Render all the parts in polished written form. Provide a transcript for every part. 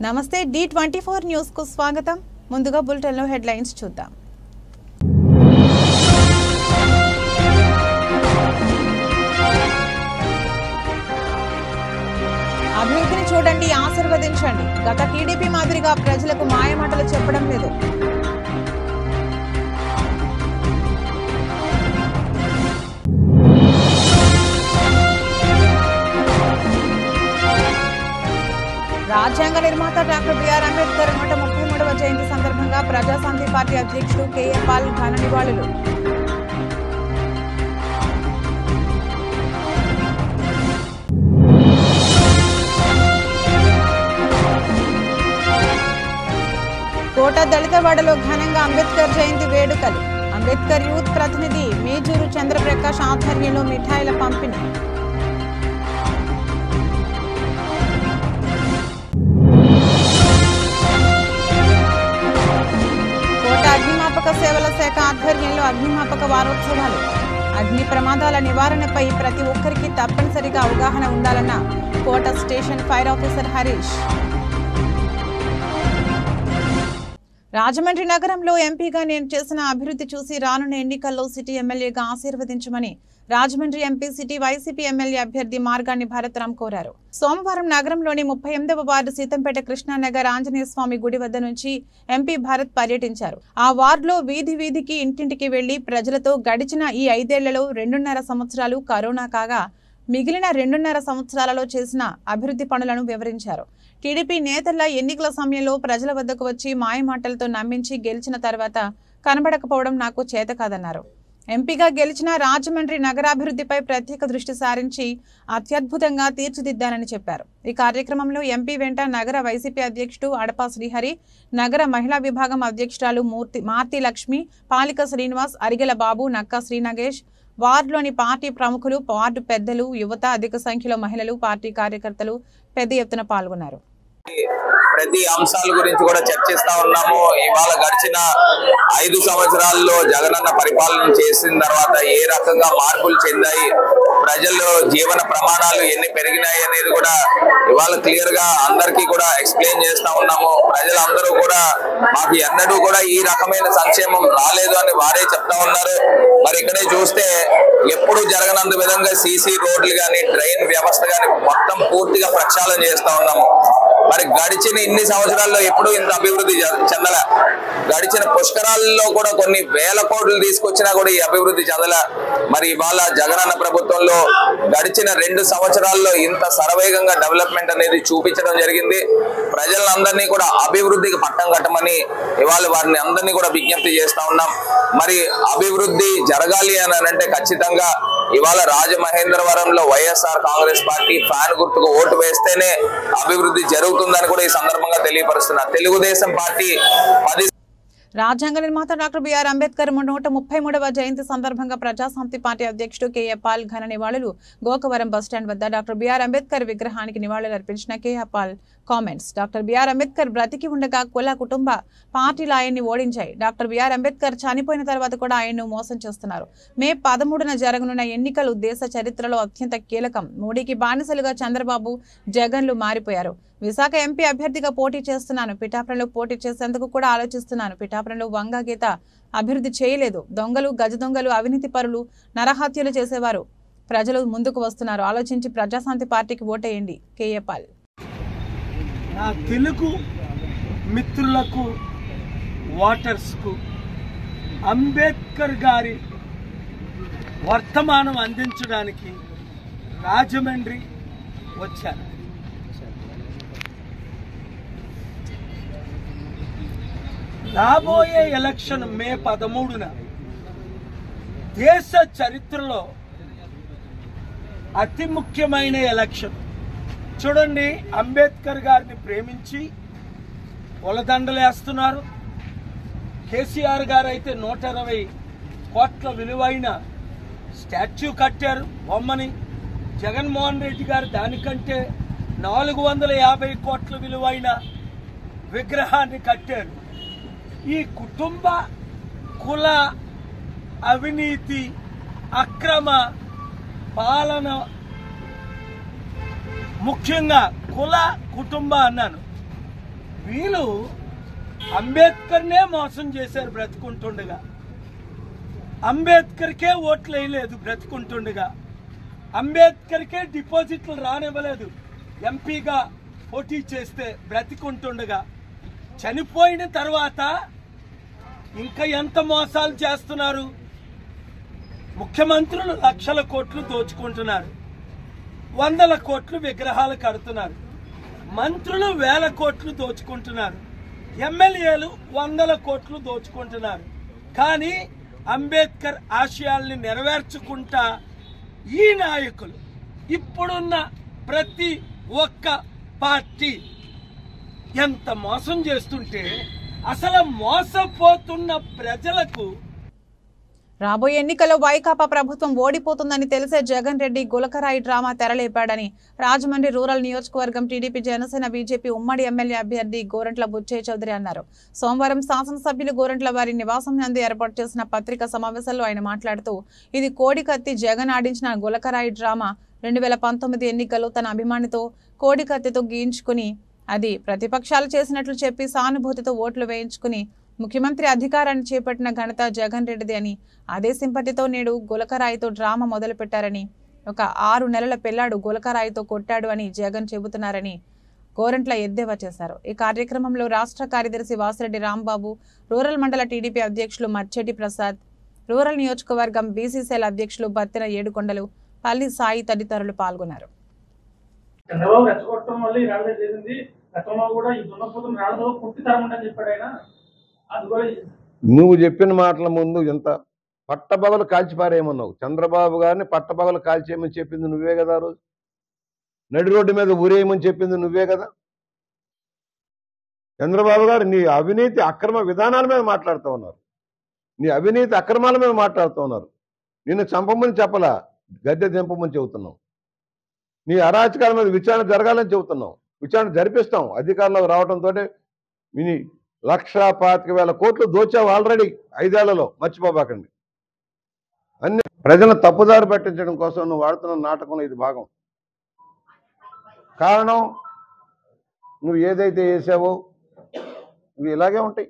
నమస్తే D24 news కు స్వాగతం. ముందుగా బులెటిన్ లో హెడ్లైన్స్ చూద్దాం. అభివృద్ధిని చూడండి, ఆశీర్వదించండి. గత టీడీపీ మాదిరిగా ప్రజలకు మాయమాటలు చెప్పడం లేదు. రాజ్యాంగ నిర్మాత డాక్టర్ బిఆర్ అంబేద్కర్ 133వ జయంతి సందర్భంగా ప్రజాశాంతి పార్టీ అధ్యక్షుడు కేఏ పాల్ ఘన నివాళులు. కోట దళితవాడలో ఘనంగా అంబేద్కర్ జయంతి వేడుకలు. అంబేద్కర్ యూత్ ప్రతినిధి మేజూరు చంద్రప్రకాష్ ఆధ్వర్యంలో మిఠాయిల పంపిణీ. అగ్నిమాపక సేవల శాఖ ఆధ్వర్యంలో అగ్నిమాపక వారోత్సవాలు. అగ్ని ప్రమాదాల నివారణపై ప్రతి ఒక్కరికి తప్పనిసరిగా అవగాహన ఉండాలన్న Kota station fire officer Harish. Rajahmundry నగరంలో ఎంపీగా నేను చేసిన అభివృద్ధి చూసి రానున్న ఎన్నికల్లో సిటీ ఎమ్మెల్యేగా ఆశీర్వదించమని Rajahmundry MP city YCP MLA అభ్యర్థి మార్గాన్ని భరత్రాం కోరారు. సోమవారం నగరంలోని 38వ వార్డు సీతంపేట కృష్ణానగర్ ఆంజనేయ స్వామి గుడి వద్ద నుంచి ఎంపీ భరత్ పర్యటించారు. ఆ వార్డులో వీధి వీధికి ఇంటింటికి వెళ్లి ప్రజలతో గడిచిన ఈ 5 ఏళ్లలో 2.5 సంవత్సరాలు కరోనా కాగా మిగిలిన 2.5 సంవత్సరాలలో చేసిన అభివృద్ధి పనులను వివరించారు. టీడీపీ నేతల ఎన్నికల సమయంలో ప్రజల వద్దకు వచ్చి మాయమాటలతో నమ్మించి గెలిచిన తర్వాత కనబడకపోవడం నాకు చేత కాదన్నారు. ఎంపీగా గెలిచిన రాజమండ్రి నగరాభివృద్ధిపై ప్రత్యేక దృష్టి సారించి అత్యద్భుతంగా తీర్చిదిద్దానని చెప్పారు. ఈ కార్యక్రమంలో ఎంపీ వెంట నగర వైసీపీ అధ్యక్షుడు అడపా శ్రీహరి, నగర మహిళా విభాగం అధ్యక్షురాలు మార్తి లక్ష్మి, పాలిక శ్రీనివాస్, అరిగెల బాబు, నక్కా శ్రీనగేష్, వార్డులోని పార్టీ ప్రముఖులు, వార్డు పెద్దలు, యువత, అధిక సంఖ్యలో మహిళలు, పార్టీ కార్యకర్తలు పెద్ద ఎత్తున పాల్గొన్నారు. ప్రతి అంశాల గురించి కూడా చర్చిస్తా ఉన్నాము. ఇవాళ గడిచిన 5 సంవత్సరాల్లో జగనన్న పరిపాలన చేసిన తర్వాత ఏ రకంగా మార్పులు చెందాయి, ప్రజల్లో జీవన ప్రమాణాలు ఎన్ని పెరిగినాయి అనేది కూడా ఇవాళ క్లియర్ గా అందరికీ కూడా ఎక్స్ప్లెయిన్ చేస్తా ఉన్నాము. ప్రజలందరూ కూడా మాకు ఎన్నడూ కూడా ఈ రకమైన సంక్షేమం రాలేదు అని వారే చెప్తా ఉన్నారు. మరి ఇక్కడే చూస్తే ఎప్పుడు జరగనంత విధంగా సీసీ రోడ్లు కానీ డ్రైన్ వ్యవస్థ కానీ మొత్తం పూర్తిగా ప్రక్షాళన చేస్తా ఉన్నాము. మరి గడిచిన ఇన్ని సంవత్సరాల్లో ఎప్పుడు ఇంత అభివృద్ధి చెందల. గడిచిన పుష్కరాల్లో కూడా కొన్ని వేల కోట్లు తీసుకొచ్చినా కూడా ఈ అభివృద్ధి చెందల. మరి ఇవాళ జగనన్న ప్రభుత్వంలో గడిచిన 2 సంవత్సరాల్లో ఇంత శరవేగంగా డెవలప్మెంట్ అనేది చూపించడం జరిగింది. ప్రజలందరినీ కూడా అభివృద్ధికి పట్టం కట్టమని ఇవాళ వారిని అందరినీ కూడా విజ్ఞప్తి చేస్తా ఉన్నాం. మరి అభివృద్ధి జరగాలి అని అంటే ఖచ్చితంగా ఇవాళ రాజమహేంద్రవరంలో వైఎస్ఆర్ కాంగ్రెస్ పార్టీ ఫ్యాన్ గుర్తుకు ఓటు వేస్తేనే అభివృద్ధి జరుగుతుందని కూడా ఈ సందర్భంగా తెలియపరుస్తున్నారు. తెలుగుదేశం పార్టీ రాజ్యాంగ నిర్మాత డాక్టర్ బిఆర్ అంబేద్కర్ 133వ జయంతి సందర్భంగా ప్రజాశాంతి పార్టీ అధ్యక్షుడు కేఏ పాల్ ఘన నివాళులు. గోకవరం బస్టాండ్ వద్ద డాక్టర్ బిఆర్ అంబేద్కర్ విగ్రహానికి నివాళులు అర్పించిన K A Paul comments. Doctor B R Ambedkar బ్రతికి ఉండగా కుల కుటుంబ పార్టీలు ఆయన్ని ఓడించాయి. డాక్టర్ బిఆర్ అంబేద్కర్ చనిపోయిన తర్వాత కూడా ఆయన్ను మోసం చేస్తున్నారు. మే 13న జరగనున్న ఎన్నికలు దేశ చరిత్రలో అత్యంత కీలకం. మోడీకి బానిసలుగా చంద్రబాబు, జగన్లు మారిపోయారు. విశాఖ ఎంపీ అభ్యర్థిగా పోటీ చేస్తున్నాను. పిఠాపురంలో పోటీ చేసేందుకు కూడా ఆలోచిస్తున్నాను. పిఠాపురంలో వంగ గీత అభివృద్ధి చేయలేదు. దొంగలు, గజ దొంగలు, అవినీతి పరులు, నరహత్యలు చేసేవారు ప్రజలు ముందుకు వస్తున్నారు. ఆలోచించి ప్రజాశాంతి పార్టీకి ఓటేయండి. కేఏ పాల్. నా తెలుగు మిత్రులకు, ఓటర్స్కు అంబేద్కర్ గారి వర్తమానం అందించడానికి రాజమండ్రి వచ్చాను. రాబోయే ఎలక్షన్ మే 13న దేశ చరిత్రలో అతి ముఖ్యమైన ఎలక్షన్. చూడండి, అంబేద్కర్ గారిని ప్రేమించి పొలదండలేస్తున్నారు. కేసీఆర్ గారు అయితే 120 కోట్ల విలువైన స్టాచ్యూ కట్టారు బొమ్మని. జగన్మోహన్ రెడ్డి గారు దానికంటే 450 కోట్ల విలువైన విగ్రహాన్ని కట్టారు. ఈ కుటుంబ, కుల, అవినీతి, అక్రమ పాలన, ముఖ్యంగా కుల కుటుంబ అన్నాను, వీళ్ళు అంబేద్కర్నే మోసం చేశారు బ్రతుకుంటుండగా. అంబేద్కర్కే ఓట్లు వేయలేదు బ్రతుకుంటుండగా. అంబేద్కర్కే డిపాజిట్లు రానివ్వలేదు ఎంపీగా పోటీ చేస్తే బ్రతికుంటుండగా. చనిపోయిన తర్వాత ఇంకా ఎంత మోసాలు చేస్తున్నారు. ముఖ్యమంత్రులు లక్షల కోట్లు దోచుకుంటున్నారు, 100 కోట్లు విగ్రహాలు కడుతున్నారు, మంత్రులు 1000 కోట్లు దోచుకుంటున్నారు, ఎమ్మెల్యేలు 100 కోట్లు దోచుకుంటున్నారు. కానీ అంబేద్కర్ ఆశయాల్ని నెరవేర్చుకుంటా ఈ నాయకులు, ఇప్పుడున్న ప్రతి ఒక్క పార్టీ ఎంత మోసం చేస్తుంటే అసలు మోసపోతున్న ప్రజలకు. రాబోయే ఎన్నికల్లో వైకాపా ప్రభుత్వం ఓడిపోతుందని తెలిసే జగన్ రెడ్డి గులకరాయి డ్రామా తెరలేపాడని రాజమండ్రి రూరల్ నియోజకవర్గం టీడీపీ జనసేన బీజేపీ ఉమ్మడి ఎమ్మెల్యే అభ్యర్థి గోరంట్ల బుచ్చయ్య చౌదరి అన్నారు. సోమవారం శాసనసభ్యులు గోరంట్ల వారి నివాసం నందు ఏర్పాటు చేసిన పత్రికా సమావేశంలో ఆయన మాట్లాడుతూ, ఇది కోడికత్తి జగన్ ఆడించిన గులకరాయి డ్రామా. 2019 ఎన్నికల్లో తన అభిమానితో కోడికత్తితో గీయించుకుని అది ప్రతిపక్షాలు చేసినట్లు చెప్పి సానుభూతితో ఓట్లు వేయించుకుని ముఖ్యమంత్రి అధికారాన్ని చేపట్టిన ఘనత జగన్ రెడ్డిది అని, అదే సింపతితో నేడు గులకరాయితో డ్రామా మొదలుపెట్టారని, ఒక 6 నెలల పిల్లాడు గులకరాయితో కొట్టాడు అని జగన్ చెబుతున్నారని గోరంట్ల ఎద్దేవా చేశారు. ఈ కార్యక్రమంలో రాష్ట్ర కార్యదర్శి వాసిరెడ్డి రాంబాబు, రూరల్ మండల టీడీపీ అధ్యక్షులు మర్చెట్టి ప్రసాద్, రూరల్ నియోజకవర్గం బీసీసీఎల్ అధ్యక్షులు బత్తిన ఏడుకొండలు, పల్లి సాయి తదితరులు పాల్గొన్నారు. చంద్రబాబు రెచ్చగొట్టడం వల్ల ఈ రాజధాని చేసింది. గతంలో కూడా ఈ దున్నపోతున్న రాజధాని పుట్టి తరమంటని చెప్పాడు ఆయన. అది కూడా నువ్వు చెప్పిన మాటల ముందు ఎంత పట్టపగలు కాల్చిపారేయమన్నావు. చంద్రబాబు గారిని పట్టపగలు కాల్చేయమని చెప్పింది నువ్వే కదా. ఆ రోజు నడి రోడ్డు మీద ఊరేయమని చెప్పింది నువ్వే కదా. చంద్రబాబు గారు నీ అవినీతి అక్రమ విధానాల మీద మాట్లాడుతూ ఉన్నారు, నీ అవినీతి అక్రమాల మీద మాట్లాడుతూ ఉన్నారు. నిన్ను చంపమని చెప్పలా, గద్దె దింపమని చెబుతున్నావు. నీ అరాచకాల మీద విచారణ జరగాలని చెబుతున్నావు. విచారణ జరిపిస్తాం. అధికారంలోకి రావడంతో 1,25,000 కోట్లు దోచావు ఆల్రెడీ 5 ఏళ్లలో, మర్చిపోబాకండి. అన్ని ప్రజలను తప్పుదారి పట్టించడం కోసం నువ్వు వాడుతున్న నాటకంలో ఇది భాగం. కారణం నువ్వు ఏదైతే చేసావో ఇవి ఇలాగే ఉంటాయి,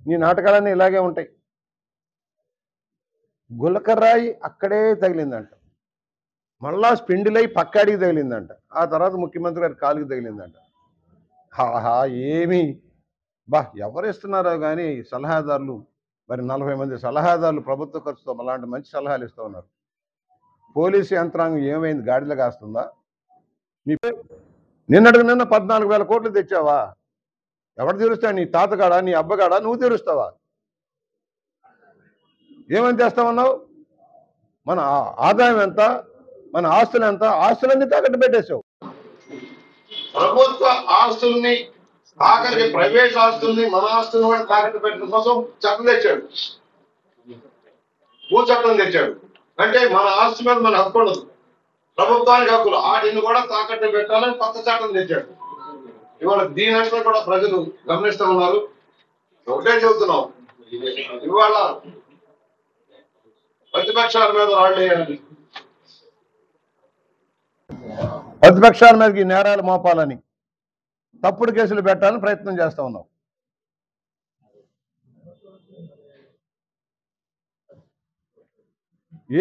నీ నాటకాలన్నీ ఇలాగే ఉంటాయి. గులకరాయి అక్కడే తగిలిందంట, మళ్ళా స్పిండిలై పక్కాడికి తగిలిందంట, ఆ తర్వాత ముఖ్యమంత్రి గారి కాలుకి తగిలిందంట. హాహా ఏమి బా ఎవరు ఇస్తున్నారో కానీ సలహాదారులు, మరి 40 మంది సలహాదారులు ప్రభుత్వ ఖర్చుతో అలాంటి మంచి సలహాలు ఇస్తూ ఉన్నారు. పోలీసు యంత్రాంగం ఏమైంది, గాడిలో కాస్తుందా? నిన్నటికి నిన్న 14,000 కోట్లు తెచ్చావా? ఎవరు తీరుస్తాడు? నీ తాతగాడా, నీ అబ్బగాడా, నువ్వు తీరుస్తావా? ఏమని చేస్తామన్నావు? మన ఆదాయం ఎంత, మన ఆస్తులు ఎంత, ఆస్తులన్నీ తాకట్టు పెట్టేశావు. ప్రభుత్వ ఆస్తుల్ని ఆఖరి ప్రైవేట్ ఆస్తుల్ని, మన ఆస్తుల్ని కూడా తాకట్టు పెట్టడం కోసం చట్టం తెచ్చాడు, భూ చట్టం తెచ్చాడు. అంటే మన ఆస్తి మీద మన హక్కు ఉండదు, ప్రభుత్వానికి హక్కులు, వాటిని కూడా తాకట్టు పెట్టాలని కొత్త చట్టం తెచ్చాడు. ఇవాళ దీనంతా కూడా ప్రజలు గమనిస్తూ ఉన్నారు. ఒకటే చెబుతున్నాం, ఇవాళ ప్రతిపక్షాల మీద రాళ్ళేయాలని, ప్రతిపక్షాల మీదకి నేరాలు మోపాలని, తప్పుడు కేసులు పెట్టాలని ప్రయత్నం చేస్తా ఉన్నాం.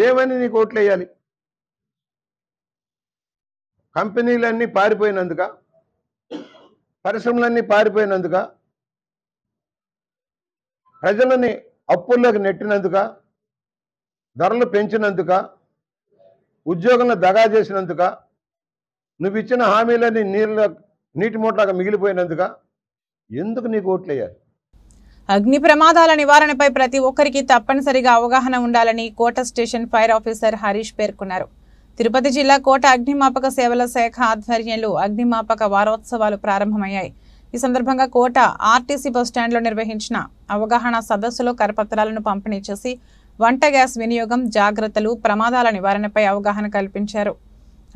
ఏమని నీకు ఓట్లు వేయాలి? కంపెనీలన్నీ పారిపోయినందుక, పరిశ్రమలన్నీ పారిపోయినందుక, ప్రజలని అప్పుల్లోకి నెట్టినందుక, ధరలు పెంచినందుక, ఉద్యోగంలో దగా చేసినందుక, నువ్వు ఇచ్చిన హామీలన్నీ నీటి మూటలాగా మిగిలిపోయినందుక, ఎందుకు నీకు ఓట్లు వేయాలి? అగ్ని ప్రమాదాల నివారణపై ప్రతి ఒక్కరికి తప్పనిసరిగా అవగాహన ఉండాలని కోట స్టేషన్ ఫైర్ ఆఫీసర్ హరీష్ పేర్కొన్నారు. తిరుపతి జిల్లా కోట అగ్నిమాపక సేవల శాఖ ఆధ్వర్యంలో అగ్నిమాపక వారోత్సవాలు ప్రారంభమయ్యాయి. ఈ సందర్భంగా కోట ఆర్టీసీ బస్టాండ్లో నిర్వహించిన అవగాహన సదస్సులో కరపత్రాలను పంపిణీ చేసి వంట గ్యాస్ వినియోగం, జాగ్రత్తలు, ప్రమాదాల నివారణపై అవగాహన కల్పించారు.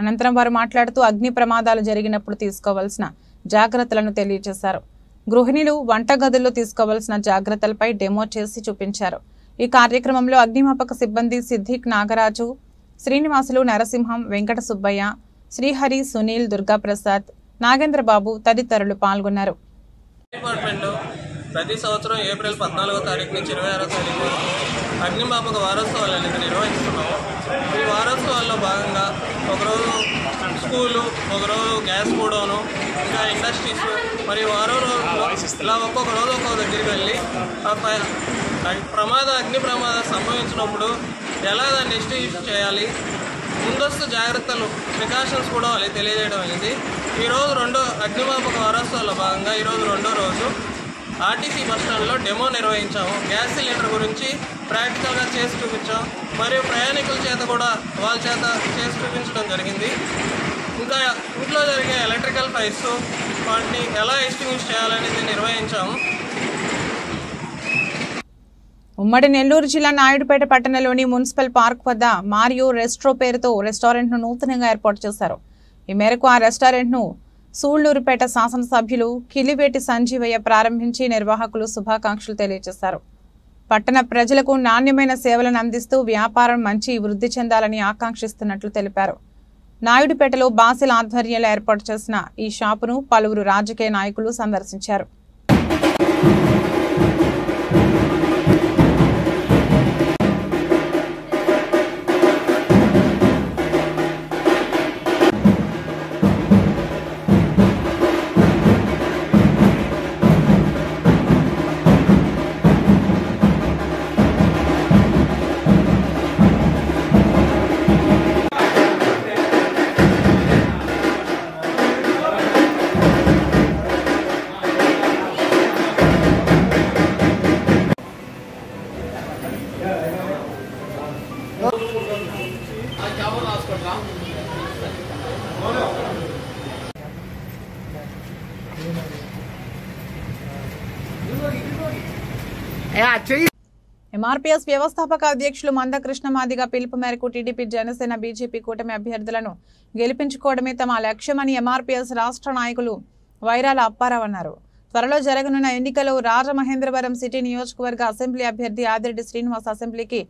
అనంతరం వారు మాట్లాడుతూ అగ్ని ప్రమాదాలు జరిగినప్పుడు తీసుకోవాల్సిన జాగ్రత్తలను తెలియజేశారు. గృహిణులు వంటగదుల్లో తీసుకోవాల్సిన జాగ్రత్తలపై డెమో చేసి చూపించారు. ఈ కార్యక్రమంలో అగ్నిమాపక సిబ్బంది సిద్దిక్ నాగరాజు, శ్రీనివాసులు, నరసింహం, వెంకట సుబ్బయ్య, శ్రీహరి, సునీల్, దుర్గాప్రసాద్, నాగేంద్రబాబు తదితరులు పాల్గొన్నారు. ప్రతి సంవత్సరం ఏప్రిల్ 14వ తారీఖు నుంచి 26వ తారీఖు వరకు అగ్నిమాపక వారోత్సవాలు అనేది నిర్వహిస్తున్నాము. ఈ వారోత్సవాల్లో భాగంగా ఒకరోజు స్కూలు, ఒకరోజు గ్యాస్ గోడౌను, ఇంకా ఇండస్ట్రీస్, మరియు వారో రోజు ఇలా ఒక్కొక్క రోజు ఒక్కొక్క దగ్గరికి వెళ్ళి అగ్ని ప్రమాదం సంభవించినప్పుడు ఎలా దాన్ని ఎస్టిమేట్ చేయాలి, ముందస్తు జాగ్రత్తలు ప్రికాషన్స్ కూడా వాళ్ళకి తెలియజేయడం అనేది. ఈరోజు రెండో అగ్నిమాపక వారోత్సవాల్లో భాగంగా ఈరోజు రెండో రోజు ఆర్టీసీ బస్టాండ్లో డెమో నిర్వహించాము. గ్యాస్ సిలిండర్ గురించి ప్రాక్టికల్గా చేసి చూపించాం, మరియు ప్రయాణికుల చేత కూడా వాళ్ళ చేత చేసి చూపించడం జరిగింది. ఇంకా ఇంట్లో జరిగే ఎలక్ట్రికల్ ఫైర్స్ వాటిని ఎలా ఎస్టింగ్విష్ చేయాలనేది నిర్వహించాము. ఉమ్మడి నెల్లూరు జిల్లా నాయుడుపేట పట్టణంలోని మున్సిపల్ పార్క్ వద్ద మారియో రెస్ట్రో పేరుతో రెస్టారెంట్ను నూతనంగా ఏర్పాటు చేశారు. ఈ మేరకు ఆ రెస్టారెంట్ను సూళ్లూరుపేట శాసనసభ్యులు కిలివేటి సంజీవయ్య ప్రారంభించి నిర్వాహకులు శుభాకాంక్షలు తెలియజేశారు. పట్టణ ప్రజలకు నాణ్యమైన సేవలను అందిస్తూ వ్యాపారం మంచి వృద్ధి చెందాలని ఆకాంక్షిస్తున్నట్లు తెలిపారు. నాయుడుపేటలో బాసిల్ ఆధ్వర్యంలో ఏర్పాటు చేసిన ఈ షాపును పలువురు రాజకీయ నాయకులు సందర్శించారు. ఎంఆర్పీఎస్ వ్యవస్థాపక అధ్యక్షులు మందకృష్ణ మాదిగ పిలుపు మేరకు టీడీపీ, జనసేన, బీజేపీ కూటమి అభ్యర్థులను గెలిపించుకోవడమే తమ లక్ష్యమని ఎంఆర్పీఎస్ రాష్ట్ర నాయకులు వైరాల అప్పారావు అన్నారు. త్వరలో జరగనున్న ఎన్నికల్లో రాజమహేంద్రవరం సిటీ నియోజకవర్గ అసెంబ్లీ అభ్యర్థి ఆదిరెడ్డి శ్రీనివాస్ అసెంబ్లీకి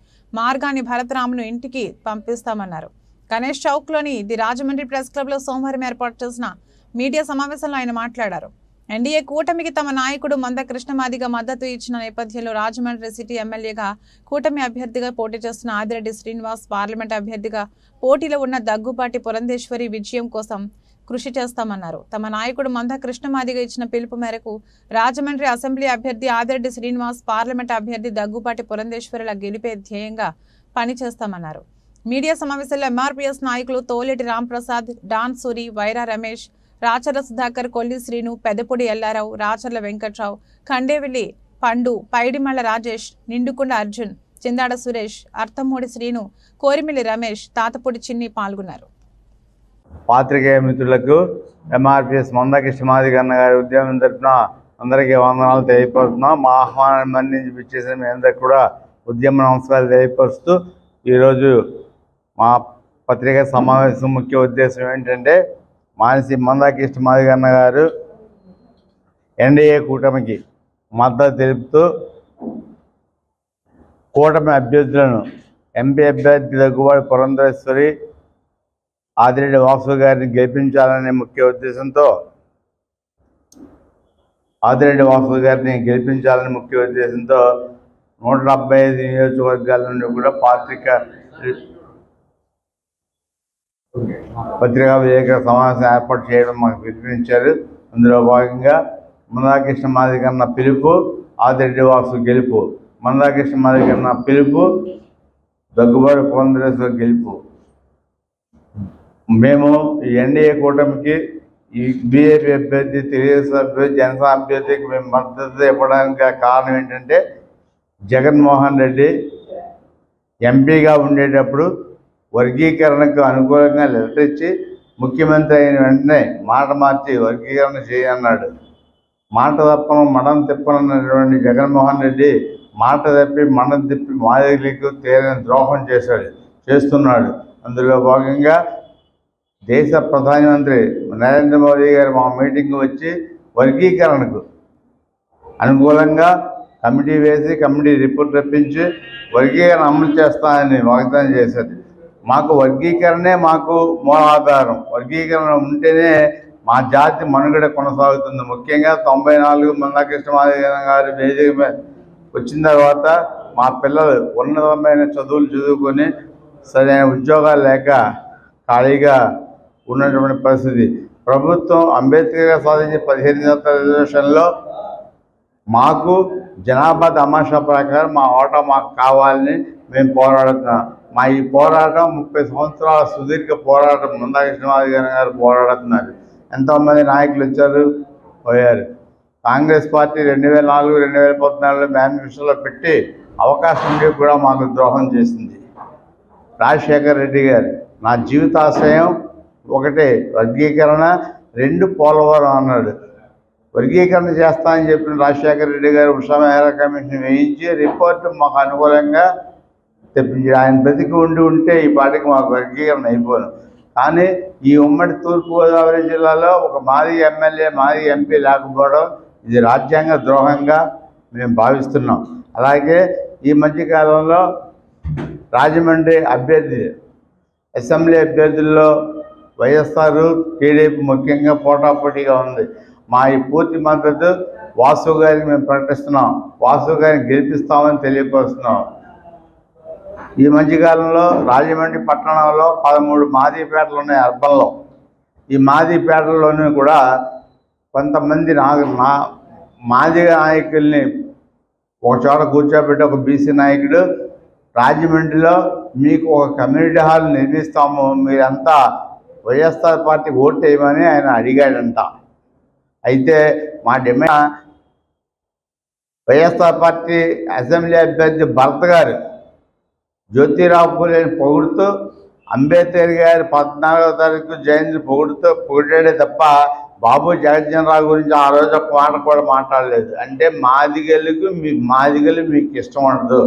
మార్గాని భరతరామును ఇంటికి పంపిస్తామన్నారు. గణేష్ చౌక్లోని ది రాజమండ్రి ప్రెస్ క్లబ్లో సోమవారం ఏర్పాటు చేసిన మీడియా సమావేశంలో ఆయన మాట్లాడారు. ఎన్డీఏ కూటమికి తమ నాయకుడు మందకృష్ణ మాదిగ మద్దతు ఇచ్చిన నేపథ్యంలో రాజమండ్రి సిటీ ఎమ్మెల్యేగా కూటమి అభ్యర్థిగా పోటీ చేస్తున్న ఆదిరెడ్డి శ్రీనివాస్, పార్లమెంట్ అభ్యర్థిగా పోటీలో ఉన్న దగ్గుపాటి పురంధేశ్వరి విజయం కోసం కృషి చేస్తామన్నారు. తమ నాయకుడు మందకృష్ణ మాదిగ ఇచ్చిన పిలుపు మేరకు రాజమండ్రి అసెంబ్లీ అభ్యర్థి ఆదిరెడ్డి శ్రీనివాస్, పార్లమెంట్ అభ్యర్థి దగ్గుపాటి పురంధేశ్వరుల గెలిపే ధ్యేయంగా పనిచేస్తామన్నారు. మీడియా సమావేశంలో ఎంఆర్పీఎస్ నాయకులు తోలేటి రాంప్రసాద్, డాన్ సూరి, వైరా రమేష్, రాచర్ల సుధాకర్, కొల్లి శ్రీను, పెద్దపూడి ఎల్లారావు, రాచర్ల వెంకట్రావు, ఖండేవిల్లి పండు, పైడిమళ్ల రాజేష్, నిండుకుండ అర్జున్, చిందాడ సురేష్, అర్థమూడి శ్రీను, కోరిమిల్లి రమేష్, తాతపూడి చిన్ని పాల్గొన్నారు. పాత్రికేయ మిత్రులకు ఎంఆర్పీఎస్ మందకృష్ణ మాదిగ గారి ఉద్యమం తరఫున అందరికీ వందనాలు తెలియపరుస్తున్నాం. మా ఆహ్వానాన్ని మన్నించి పిచ్చేసిన మీ అందరికీ కూడా ఉద్యమ నమస్కారాలు తెలియపరుస్తూ ఈరోజు మా పత్రికా సమావేశం ముఖ్య ఉద్దేశం ఏంటంటే మానసి మందకృష్ణ మాదిగ గారు ఎన్డీఏ కూటమికి మద్దతు తెలుపుతూ కూటమి అభ్యర్థులను ఎంపీ అభ్యర్థి దగ్గుబాటి పురంధేశ్వరి, ఆదిరెడ్డి వాసు గారిని గెలిపించాలనే ముఖ్య ఉద్దేశంతో 175 నియోజకవర్గాల నుండి కూడా పత్రికా విలేకరుల సమావేశం ఏర్పాటు చేయడం మాకు పిలుపునిచ్చారు. అందులో భాగంగా మందకృష్ణ మాదిగ పిలుపు, ఆదిరెడ్డి వాసు గెలుపు. మందకృష్ణ మాదిగ పిలుపు, దగ్గుబాటి పురంధేశ్వరి గెలుపు. మేము ఈ ఎన్డీఏ కూటమికి ఈ బీజేపీ అభ్యర్థి, తెలుగుదేశం అభ్యర్థి, జనసేన అభ్యర్థికి మేము మద్దతు ఇవ్వడానికి కారణం ఏంటంటే జగన్మోహన్ రెడ్డి ఎంపీగా ఉండేటప్పుడు వర్గీకరణకు అనుకూలంగా లెటర్ ఇచ్చి ముఖ్యమంత్రి అయిన వెంటనే మాట మార్చి వర్గీకరణ చేయన్నాడు. మాట తప్పను మడం తిప్పనన్నటువంటి జగన్మోహన్ రెడ్డి మాట తప్పి మడం తిప్పి మాదిగలకు తీరని ద్రోహం చేస్తున్నాడు. అందులో భాగంగా దేశ ప్రధానమంత్రి నరేంద్ర మోదీ గారు మా మీటింగ్కి వచ్చి వర్గీకరణకు అనుకూలంగా కమిటీ వేసి కమిటీ రిపోర్ట్ రప్పించి వర్గీకరణ అమలు చేస్తానని వాగ్దానం చేశారు. మాకు వర్గీకరణే మాకు మూలాధారం. వర్గీకరణ ఉంటేనే మా జాతి మనుగడ కొనసాగుతుంది. ముఖ్యంగా 94 మందాకృష్ణ మాదిగ గారి వేదిక మీద వచ్చిన తర్వాత మా పిల్లలు ఉన్నతమైన చదువులు చదువుకొని సరైన ఉద్యోగాలు లేక ఖాళీగా ఉన్నటువంటి పరిస్థితి. ప్రభుత్వం అంబేద్కర్ గారు సాధించిన 15% రిజర్వేషన్లో మాకు జనాభా తమాషా ప్రకారం మా ఓటా మాకు కావాలని మేము పోరాడుతున్నాం. మా ఈ పోరాటం 30 సంవత్సరాల సుదీర్ఘ పోరాటం. మందాకృష్ణ మాదిగ గారు పోరాడుతున్నారు. ఎంతోమంది నాయకులు వచ్చారు, పోయారు. కాంగ్రెస్ పార్టీ 2004, 2014 మేనిఫెస్టోలో పెట్టి అవకాశం ఉండి కూడా మాకు ద్రోహం చేసింది. రాజశేఖర రెడ్డి గారు నా జీవితాశయం ఒకటే వర్గీకరణ, 2 పోలవరం అన్నాడు. వర్గీకరణ చేస్తానని చెప్పిన రాజశేఖర రెడ్డి గారు ఉషా మెహ్రా కమిషన్ వేయించి రిపోర్టు మాకు అనుకూలంగా తెప్పించి ఆయన బ్రతికి ఉంటే ఈ పాటికి మాకు వర్గీకరణ అయిపోను. కానీ ఈ ఉమ్మడి తూర్పుగోదావరి జిల్లాలో ఒక మాజీ ఎమ్మెల్యే, మాజీ ఎంపీ లేకపోవడం ఇది రాజ్యాంగ ద్రోహంగా మేము భావిస్తున్నాం. అలాగే ఈ మధ్యకాలంలో రాజమండ్రి అభ్యర్థి, అసెంబ్లీ అభ్యర్థుల్లో వైఎస్ఆర్, టీడీపీ ముఖ్యంగా పోటాపోటీగా ఉంది. మా ఈ పూర్తి మద్దతు వాసు గారికి మేము ప్రకటిస్తున్నాం. వాసు గారిని గెలిపిస్తామని తెలియపరుస్తున్నాం. ఈ మధ్యకాలంలో రాజమండ్రి పట్టణంలో 13 మాదిపేటలు ఉన్నాయి అర్బన్లో. ఈ మాదిపేటల్లోనూ కూడా కొంతమంది మాదిగ నాయకుల్ని ఒక చోట కూర్చోబెట్టి ఒక బీసీ నాయకుడు రాజమండ్రిలో మీకు ఒక కమ్యూనిటీ హాల్ నిర్మిస్తాము, మీరంతా వైఎస్ఆర్ పార్టీ ఓటు వేయమని ఆయన అడిగాడంట. అయితే మా డిమాండ్ వైఎస్ఆర్ పార్టీ అసెంబ్లీ అభ్యర్థి భరత్ గారు జ్యోతిరావు పూలేని పొగుడుతూ, అంబేద్కర్ గారి 14వ తారీఖు జయంతి పొగిడాడే తప్ప బాబు జగజ్జనరావు గురించి ఆ రోజు ఒక మాట కూడా మాట్లాడలేదు. అంటే మాదిగలు మీకు ఇష్టం ఉండదు.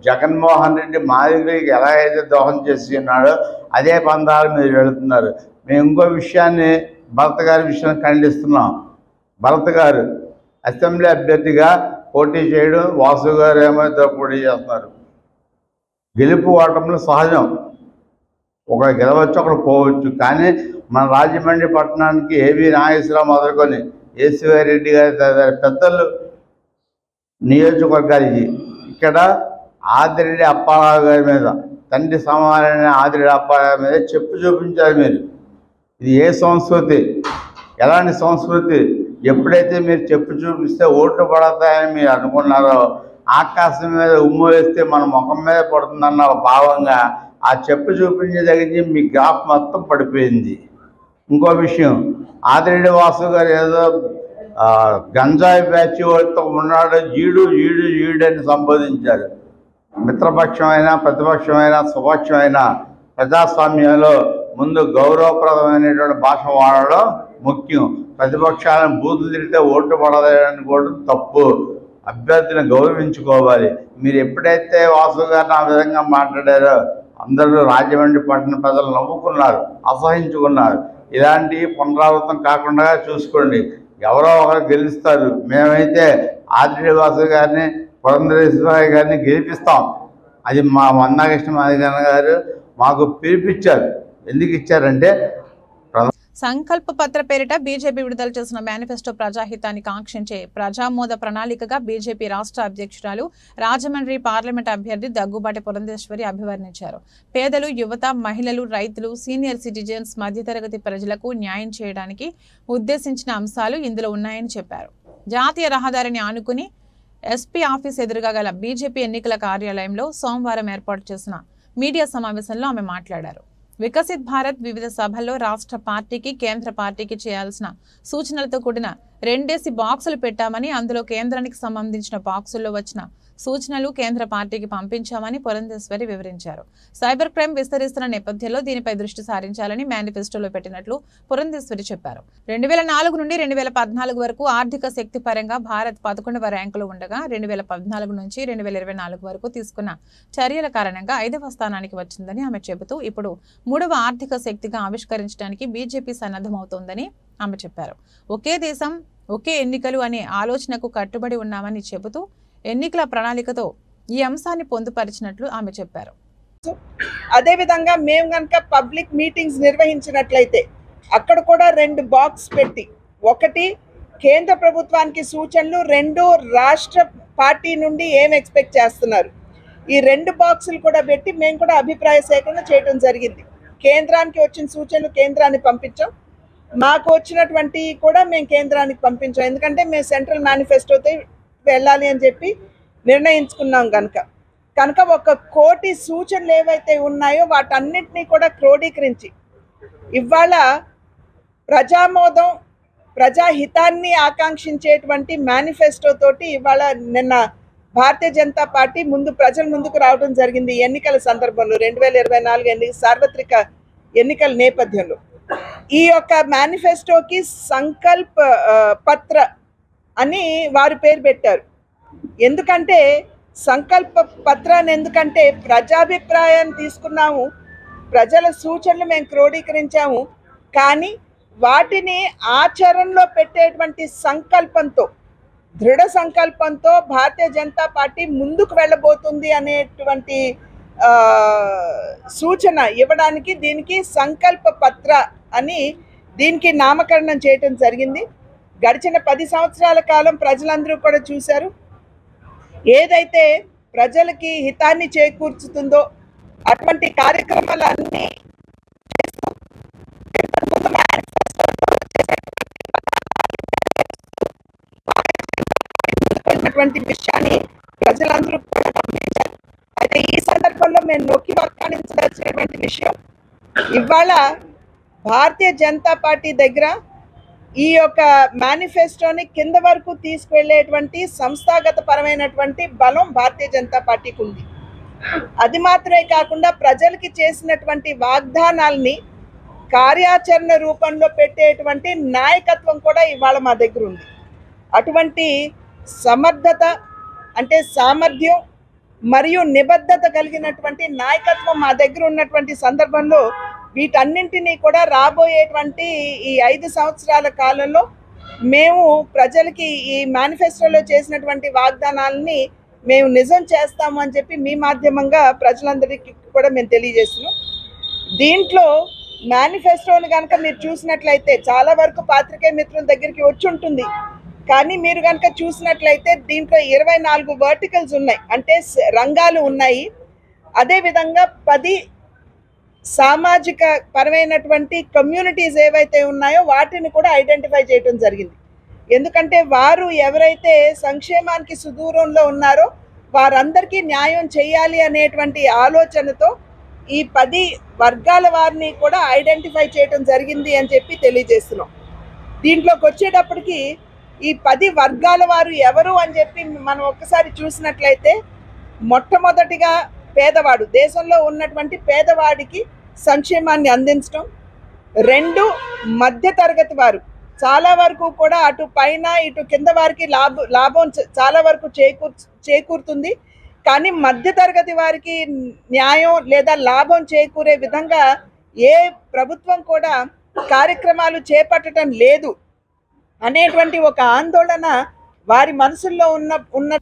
జగన్మోహన్ రెడ్డి మాదిగలకి ఎలా అయితే దోహం చేసి ఉన్నాడో అదే పందాలు మీరు వెళుతున్నారు. మేము ఇంకో విషయాన్ని భరత్ గారి విషయాన్ని ఖండిస్తున్నాం. భరత్ గారు అసెంబ్లీ అభ్యర్థిగా పోటీ చేయడం, వాసు గారు ఏమైతే పోటీ చేస్తున్నారు. గెలుపు ఓటములు సహజం, ఒకరు గెలవచ్చు ఒకరు పోవచ్చు. కానీ మన రాజమండ్రి పట్టణానికి ఏవి నాగేశ్వరరావు మొదలుకొని ఏసీవై రెడ్డి గారి తదితర పెద్దలు నియోజకవర్గాలు ఇది. ఇక్కడ ఆదిరెడ్డి అప్పారావు గారి మీద, తండ్రి సమానమైన ఆదిరెడ్డి అప్పారావు మీద చెప్పు చూపించారు మీరు. ఇది ఏ సంస్కృతి, ఎలాంటి సంస్కృతి? ఎప్పుడైతే మీరు చెప్పు చూపిస్తే ఓట్లు పడతాయని మీరు అనుకున్నారో, ఆకాశం మీద ఉమ్ము వేస్తే మన ముఖం మీద పడుతుందన్న భావంగా ఆ చెప్పు చూపించే దగ్గర మీ గ్రాఫ్ మొత్తం పడిపోయింది. ఇంకో విషయం, ఆదిరెడ్డి వాసు గారు ఏదో గంజాయి బ్యాచ్ వాళ్ళతో ఉన్నాడు, ఈడని సంబోధించారు. మిత్రపక్షమైనా ప్రతిపక్షమైనా స్వపక్షమైనా ప్రజాస్వామ్యంలో ముందు గౌరవప్రదమైనటువంటి భాష వాడడం ముఖ్యం. ప్రతిపక్షాలను బూతులు తిరిగితే ఓటు పడదని కూడా తప్పు. అభ్యర్థిని గౌరవించుకోవాలి. మీరు ఎప్పుడైతే వాసు గారిని ఆ విధంగా మాట్లాడారో అందరూ రాజమండ్రి పట్టణ ప్రజలు నవ్వుకున్నారు, అసహించుకున్నారు. ఇలాంటి పునరావృతం కాకుండా చూసుకోండి. ఎవరో ఒకరు గెలుస్తారు. మేమైతే ఆదిరెడ్డి వాసు గారిని, పురంధరేశ్వరి గారిని గెలిపిస్తాం. అది మా మందాకృష్ణ మాదిగ గారు మాకు పిలిపించారు. ఎందుకు ఇచ్చారంటే సంకల్ప పత్ర పేరిట బీజేపీ విడుదల చేసిన మేనిఫెస్టో ప్రజాహితాన్ని కాంక్షించే ప్రజామోద ప్రణాళికగా బీజేపీ రాష్ట్ర అధ్యక్షురాలు రాజమండ్రి పార్లమెంట్ అభ్యర్థి దగ్గుబాటి పురంధేశ్వరి అభివర్ణించారు. పేదలు, యువత, మహిళలు, రైతులు, సీనియర్ సిటిజన్స్, మధ్యతరగతి ప్రజలకు న్యాయం చేయడానికి ఉద్దేశించిన అంశాలు ఇందులో ఉన్నాయని చెప్పారు. జాతీయ రహదారిని ఆనుకుని ఎస్పీ ఆఫీస్ ఎదురుగా గల బీజేపీ ఎన్నికల కార్యాలయంలో సోమవారం ఏర్పాటు చేసిన మీడియా సమావేశంలో ఆమె మాట్లాడారు. వికసిత్ భారత్ వివిధ సభల్లో రాష్ట్ర పార్టీకి, కేంద్ర పార్టీకి చేయాల్సిన సూచనలతో కూడిన 2 బాక్సులు పెట్టామని, అందులో కేంద్రానికి సంబంధించిన బాక్సుల్లో వచ్చిన సూచనలు కేంద్ర పార్టీకి పంపించామని పురంధేశ్వరి వివరించారు. సైబర్ క్రైమ్ విస్తరిస్తున్న నేపథ్యంలో దీనిపై దృష్టి సారించాలని మేనిఫెస్టోలో పెట్టినట్లు పురంధేశ్వరి చెప్పారు. 2004 నుండి 2014 వరకు ఆర్థిక శక్తి పరంగా భారత్ 11వ ర్యాంకులో ఉండగా 2014 నుంచి 2024 వరకు తీసుకున్న చర్యల కారణంగా 5వ స్థానానికి వచ్చిందని ఆమె చెబుతూ ఇప్పుడు 3వ ఆర్థిక శక్తిగా ఆవిష్కరించడానికి బీజేపీ సన్నద్ధమవుతోందని ఆమె చెప్పారు. ఒకే దేశం ఒకే ఎన్నికలు అనే ఆలోచనకు కట్టుబడి ఉన్నామని చెబుతూ ఎన్నికల ప్రణాళికతో ఈ అంశాన్ని పొందుపరిచినట్లు ఆమె చెప్పారు. అదేవిధంగా మేము కనుక పబ్లిక్ మీటింగ్స్ నిర్వహించినట్లయితే అక్కడ కూడా 2 బాక్స్ పెట్టి, ఒకటి కేంద్ర ప్రభుత్వానికి సూచనలు, 2 రాష్ట్ర పార్టీ నుండి ఏం ఎక్స్పెక్ట్ చేస్తున్నారు, ఈ 2 బాక్సులు కూడా పెట్టి మేము కూడా అభిప్రాయ సేకరణ చేయడం జరిగింది. కేంద్రానికి వచ్చిన సూచనలు కేంద్రానికి పంపించాం, మాకు వచ్చినటువంటి కూడా మేము కేంద్రానికి పంపించాం. ఎందుకంటే మేము సెంట్రల్ మేనిఫెస్టోతో వెళ్ళాలి అని చెప్పి నిర్ణయించుకున్నాం. కనుక 1 కోటి సూచనలు ఏవైతే ఉన్నాయో వాటన్నిటినీ కూడా క్రోడీకరించి ఇవాళ ప్రజామోదం, ప్రజాహితాన్ని ఆకాంక్షించేటువంటి మేనిఫెస్టో తోటి ఇవాళ నిన్న భారతీయ జనతా పార్టీ ప్రజల ముందుకు రావడం జరిగింది. ఎన్నికల సందర్భంలో 2024 సార్వత్రిక ఎన్నికల నేపథ్యంలో ఈ యొక్క మేనిఫెస్టోకి సంకల్ప పత్ర అని వారు పేరు పెట్టారు. ఎందుకంటే సంకల్ప పత్రాన్ని, ఎందుకంటే ప్రజాభిప్రాయాన్ని తీసుకున్నాము, ప్రజల సూచనలు మేము క్రోడీకరించాము, కానీ వాటిని ఆచరణలో పెట్టేటువంటి సంకల్పంతో, దృఢ సంకల్పంతో భారతీయ జనతా పార్టీ ముందుకు వెళ్ళబోతుంది అనేటువంటి సూచన ఇవ్వడానికి దీనికి సంకల్ప పత్ర అని దీనికి నామకరణం చేయటం జరిగింది. గడిచిన 10 సంవత్సరాల కాలం ప్రజలందరూ కూడా చూశారు, ఏదైతే ప్రజలకి హితాన్ని చేకూర్చుతుందో అటువంటి కార్యక్రమాలన్నీ విషయాన్ని ప్రజలందరూ కూడా గమనించారు. అయితే ఈ సందర్భంలో మేము నొక్కి వ్యాఖ్యానించాల్సినటువంటి విషయం, ఇవాళ భారతీయ జనతా పార్టీ దగ్గర ఈ యొక్క మేనిఫెస్టోని కింద వరకు తీసుకువెళ్ళేటువంటి సంస్థాగత పరమైనటువంటి బలం భారతీయ జనతా పార్టీకి ఉంది. అది మాత్రమే కాకుండా ప్రజలకి చేసినటువంటి వాగ్దానాల్ని కార్యాచరణ రూపంలో పెట్టేటువంటి నాయకత్వం కూడా ఇవాళ మా దగ్గర ఉంది. అటువంటి సమర్థత, అంటే సామర్థ్యం మరియు నిబద్ధత కలిగినటువంటి నాయకత్వం మా దగ్గర ఉన్నటువంటి సందర్భంలో వీటన్నింటినీ కూడా రాబోయేటువంటి ఈ 5 సంవత్సరాల కాలంలో మేము ప్రజలకి ఈ మేనిఫెస్టోలో చేసినటువంటి వాగ్దానాలని మేము నిజం చేస్తాము అని చెప్పి మీ మాధ్యమంగా ప్రజలందరికీ కూడా మేము తెలియజేస్తున్నాం. దీంట్లో మేనిఫెస్టోని కనుక మీరు చూసినట్లయితే చాలా వరకు పాత్రికేయ మిత్రుల దగ్గరికి వచ్చి ఉంటుంది, కానీ మీరు కనుక చూసినట్లయితే దీంట్లో 24 వర్టికల్స్ ఉన్నాయి, అంటే రంగాలు ఉన్నాయి. అదేవిధంగా 10 సామాజిక పరమైనటువంటి కమ్యూనిటీస్ ఏవైతే ఉన్నాయో వాటిని కూడా ఐడెంటిఫై చేయడం జరిగింది. ఎందుకంటే వారు ఎవరైతే సంక్షేమానికి సుదూరంలో ఉన్నారో వారందరికీ న్యాయం చేయాలి అనేటువంటి ఆలోచనతో ఈ 10 వర్గాల వారిని కూడా ఐడెంటిఫై చేయడం జరిగింది అని చెప్పి తెలియజేస్తున్నాం. దీంట్లోకి వచ్చేటప్పటికి ఈ 10 వర్గాల వారు ఎవరు అని చెప్పి మనం ఒక్కసారి చూసినట్లయితే, మొట్టమొదటిగా పేదవాడు, దేశంలో ఉన్నటువంటి పేదవాడికి సంక్షేమాన్ని అందించడం. 2 మధ్యతరగతి వారు, చాలా వరకు కూడా అటు పైన ఇటు కింద వారికి లాభం చాలా వరకు చేకూరుతుంది, కానీ మధ్యతరగతి వారికి న్యాయం లేదా లాభం చేకూరే విధంగా ఏ ప్రభుత్వం కూడా కార్యక్రమాలు చేపట్టడం లేదు అనేటువంటి ఒక ఆందోళన వారి మనసుల్లో ఉన్న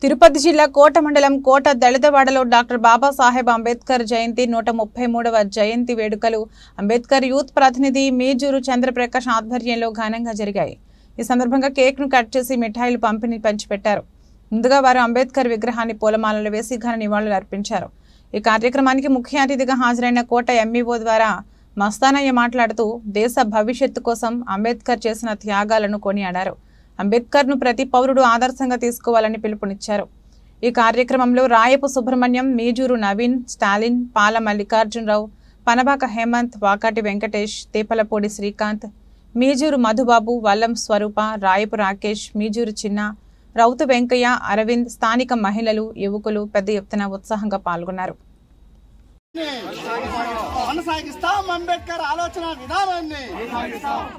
తిరుపతి జిల్లా కోట మండలం కోట దళితవాడలో డాక్టర్ బాబాసాహెబ్ అంబేద్కర్ జయంతి 133వ జయంతి వేడుకలు అంబేద్కర్ యూత్ ప్రతినిధి మీజూరు చంద్రప్రకాష్ ఆధ్వర్యంలో ఘనంగా జరిగాయి. ఈ సందర్భంగా కేక్ను కట్ చేసి మిఠాయిలు పంచిపెట్టారు. ముందుగా వారు అంబేద్కర్ విగ్రహాన్ని పూలమాలలు వేసి ఘన నివాళులు అర్పించారు. ఈ కార్యక్రమానికి ముఖ్య అతిథిగా హాజరైన కోట ఎంఈఓ ద్వారా మస్తానయ్య మాట్లాడుతూ దేశ భవిష్యత్తు కోసం అంబేద్కర్ చేసిన త్యాగాలను కొనియాడారు. అంబేద్కర్ను ప్రతి పౌరుడు ఆదర్శంగా తీసుకోవాలని పిలుపునిచ్చారు. ఈ కార్యక్రమంలో రాయపు సుబ్రహ్మణ్యం, మీజూరు నవీన్, స్టాలిన్, పాల మల్లికార్జునరావు, పనబాక హేమంత్, వాకాటి వెంకటేష్, తీపలపూడి శ్రీకాంత్, మీజూరు మధుబాబు, వల్లం స్వరూప, రాయపు రాకేష్, మీజూరు చిన్న, రౌతు వెంకయ్య, అరవింద్, స్థానిక మహిళలు, యువకులు పెద్ద ఎత్తున ఉత్సాహంగా పాల్గొన్నారు. కొనసాగిస్తాం అంబేద్కర్ ఆలోచన విధానాన్ని.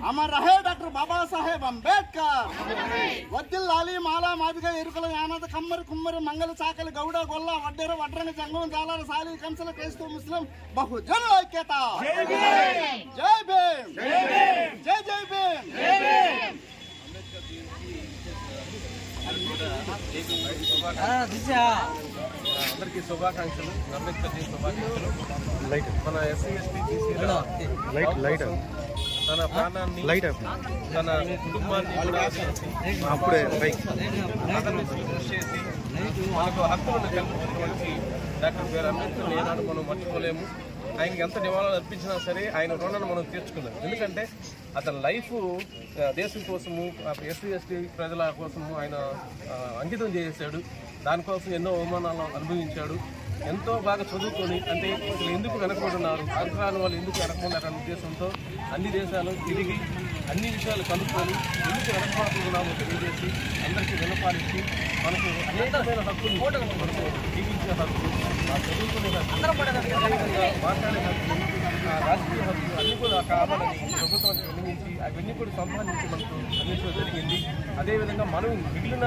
అమర్ రహే డాక్టర్ బాబాసాహెబ్ అంబేద్కర్. వద్దిల్లాలి మాలా మాదిగ ఎరుకల యానద కమ్మరి కుమ్మరి మంగళ చాకలి గౌడ గొల్ల వడ్డెర వడ్రంగ జంగం జాలర సాలి కంసల క్రైస్తవ ముస్లిం బహుజన ఐక్యత. జై భీమ్, జై జై భీమ్. అందరికీ శుభాకాంక్షలు, అంబేద్కర్ జయంతి శుభాకాంక్షలు. మన ఎస్సీ ఎస్టీ బీసీ తన ప్రాణాన్ని తన కుటుంబాన్ని కృషి చేసి మనకు హక్కులను కల్పించినటువంటి డాక్టర్ బిఆర్ అంబేద్కర్ ఏనాడు మనం మర్చిపోలేము. ఆయనకి ఎంత నివాళులు అర్పించినా సరే ఆయన రుణాన్ని మనం తీర్చుకున్నాం. ఎందుకంటే అతని లైఫ్ దేశం కోసము, ఎస్సీ ఎస్టీ ప్రజల కోసము ఆయన అంకితం చేశాడు. దానికోసం ఎన్నో అవమానాలను అనుభవించాడు. ఎంతో బాగా చదువుకొని, అంటే అసలు ఎందుకు వెనకబడున్నారు, అంతరాని వాళ్ళు ఎందుకు వెనకబడ్డారనే ఉద్దేశంతో అన్ని దేశాలు తిరిగి అన్ని విషయాలు కనుక్కొని ఎందుకు వెనకబడుతున్నామో తెలియజేసి అందరికీ వినపాలించి మనకు అనేకమైన హక్కులు, మనకు జీవించే హక్కు, చదువుకునే హక్కు, మాట్లాడే హక్కు, రాజకీయ హక్కు అన్నీ కూడా కావాలని ప్రభుత్వానికి వినియోగించి అవన్నీ కూడా సంపాదించి మనకు అందించడం జరిగింది. అదేవిధంగా మనం మిగిలిన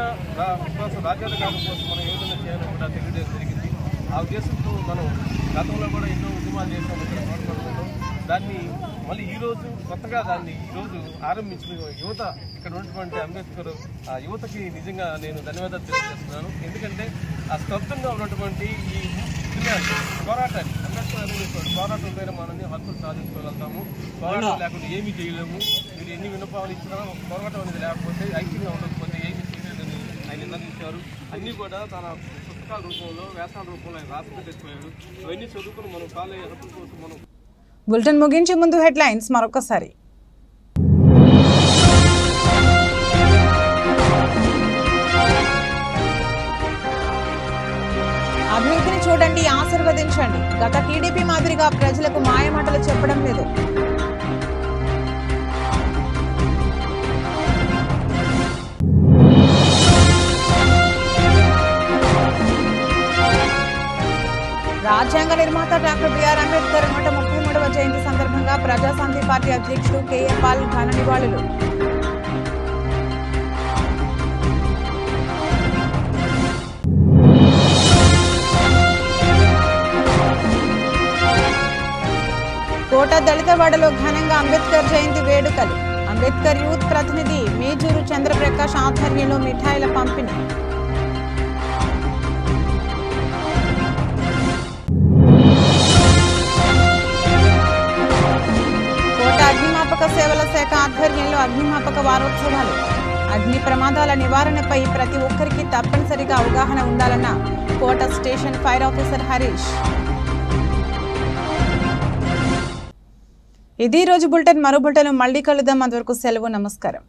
రాజ్యాధికారుల కోసం మనం ఏ విధంగా చేయాలో కూడా తెలియజేయడం జరిగింది. ఆ ఉద్దేశంతో మనం గతంలో కూడా ఎన్నో ఉద్యమాలు చేసాము, ఇక్కడ మాట్లాడుతున్నాం. దాన్ని మళ్ళీ ఈరోజు కొత్తగా దాన్ని ఈరోజు ఆరంభించిన యువత, ఇక్కడ ఉన్నటువంటి అంబేద్కర్ ఆ యువతకి నిజంగా నేను ధన్యవాదాలు తెలియజేస్తున్నాను. ఎందుకంటే ఆ స్తబ్దంగా ఉన్నటువంటి ఈ పోరాటాన్ని, అంబేద్కర్ అనేది పోరాటం పైన మనల్ని హక్కులు సాధించుకోగలుగుతాము. పోరాటం లేకుండా ఏమీ చేయలేము. మీరు ఎన్ని విన్నపాలు ఇచ్చినా పోరాటం అనేది లేకపోతే, ఐక్యంగా ఉండకపోతే ఏమీ చేయలేదని ఆయన నిర్ణయించారు. అన్నీ కూడా తన పుస్తకాల రూపంలో, వ్యాసాల రూపంలో ఆయన రాసి పెట్టేసిపోయాడు. అవన్నీ చదువుకుని మనం కాలేజీ హక్కుల కోసం మనం. బులెటిన్ ముగించే ముందు హెడ్లైన్స్ మరొకసారి. అభివృద్ధిని చూడండి, ఆశీర్వదించండి. గత టీడీపీ మాదిరిగా ప్రజలకు మాయమాటలు చెప్పడం లేదు. రాజ్యాంగ నిర్మాత డాక్టర్ బిఆర్ అంబేద్కర్ 133వ జయంతి సందర్భంగా ప్రజాశాంతి పార్టీ అధ్యక్షుడు కేఏ పాల్ ఘన నివాళులు. కోట దళితవాడలో ఘనంగా అంబేద్కర్ జయంతి వేడుకలు. అంబేద్కర్ యూత్ ప్రతినిధి మేజూరు చంద్రప్రకాష్ ఆధ్వర్యంలో మిఠాయిల పంపిణీ. అగ్నిమాపక సేవల శాఖ ఆధ్వర్యంలో అగ్నిమాపక వారోత్సవాలు. అగ్ని ప్రమాదాల నివారణపై ప్రతి ఒక్కరికి తప్పనిసరిగా అవగాహన ఉండాలన్న Kota station fire officer Harish. ఇది రోజు బులెటిన్. మరో బులెటిన్ మళ్ళీ కలుద్దాం. అంతవరకు సెలవు. నమస్కారం.